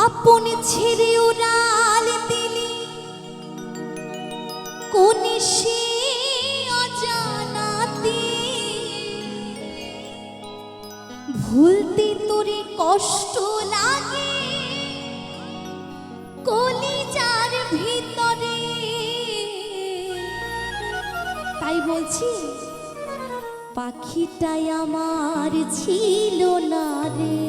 আপন ছেড়ে উড়াল দিলি কোন সে অজানাতে, ভুলতে তোরে কষ্ট লাগে কলিজার ভিতরে। তাই বলছি পাখিটাই আমার ছিল না রে,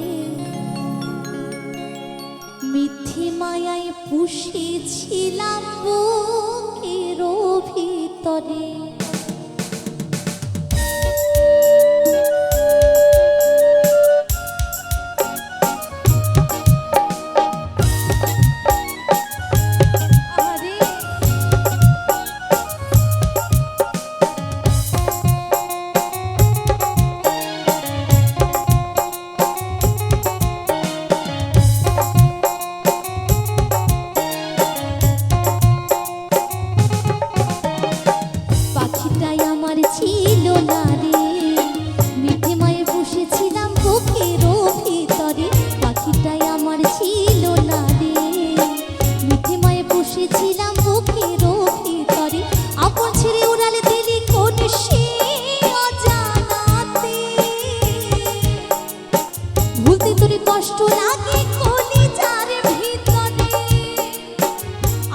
মিথ্যে মায়ায় পুষেছিলাম বুকের ভিতরে। ছিল না রে, মিঠে মায়ে বসেছিলাম বুকের ভিতরে। পাখিটাই আমার ছিল না রে, মিঠে মায়ে বসেছিলাম বুকের ভিতরে। আপন ছেড়ে উড়াল দিলি কোন সে অজানাতে, ভুলতে তোরে কষ্ট লাগে কলিজার ভিতরে।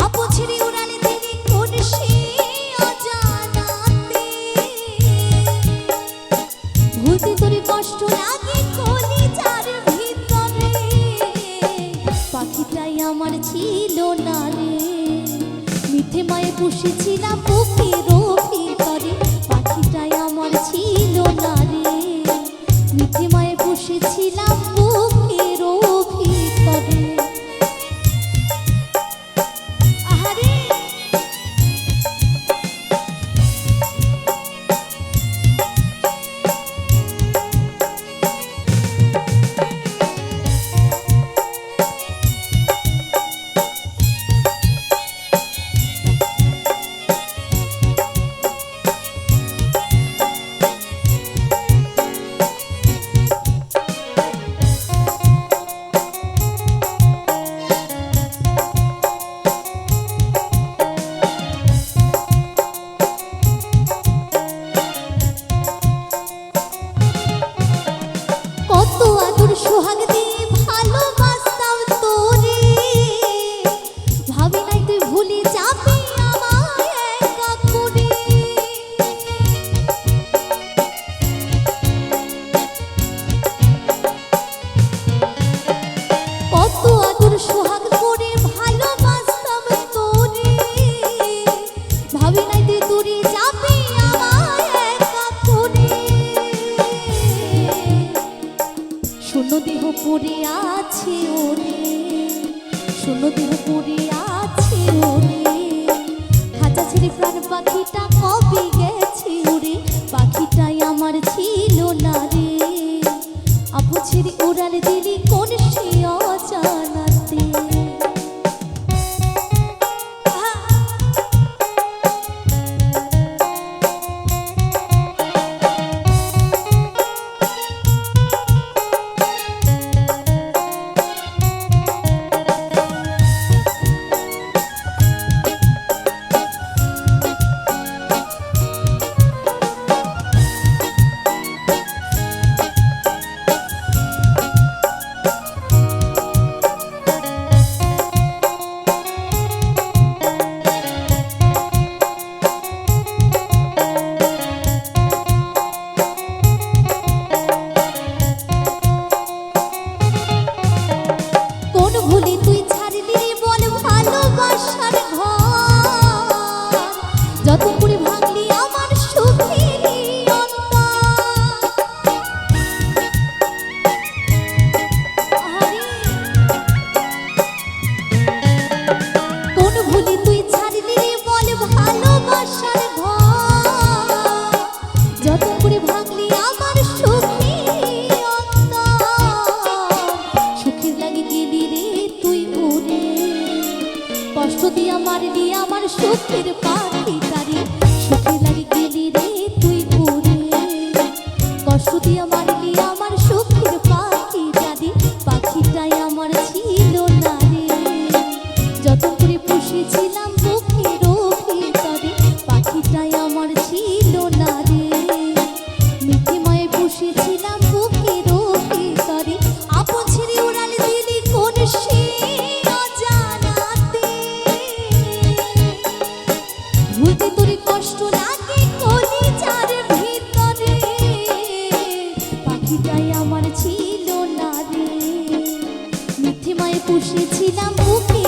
আপন ছেড়ে উড়াল দিলি কোন সে ভুলতে তোরে কষ্ট লাগে কলিজার ভিতরে। পাখিটাই আমার ছিল না রে, মিঠে মায়ে পুষেছিলাম বুকের ভিতরে। পাখিটাই আমার ছিল না রে, মিঠে মায়ে পুষেছিলাম বুকের ভিতরে। সোহাগ দিয়ে ভালোবাসতাম তোরে, ভাবি নাই তুই ভুলে যাবি আমায় একা করে। কত আদর সোহাগ করে ভালোবাসতাম তোরে, ভাবি নাই তুই দূরে যাবি আমায় একা করে। শূন্য দেহ পড়ে আছে ওরে, শূন্য দেহ পড়ে আছে ওরে। খাঁচা ছেড়ে প্রাণ পাখিটা কবে গেছে উড়ে। পাখিটাই আমার ছিল না রে, আপু ছেড়ে উড়াল দিলি কোন সে অজানাতে। ভুলে তুই ছাড়লি বল ভালোবাসার ঘর, যত করে ভাঙলি আমার সুখের কোন ভুলে তুই ছাড়লি বল ভালোবাসার ঘর, যত করে ভাঙলি আমার কষ্ট দিয়া মারলি আমার সুখের পাখিটারে। সুখে লাগে গেলি রে তুই উড়ে, কষ্ট দিয়া মারলি আমার সুখের পাখিটারে। পাখিটাই আমার ছিল না পুষেছিলাম বুকে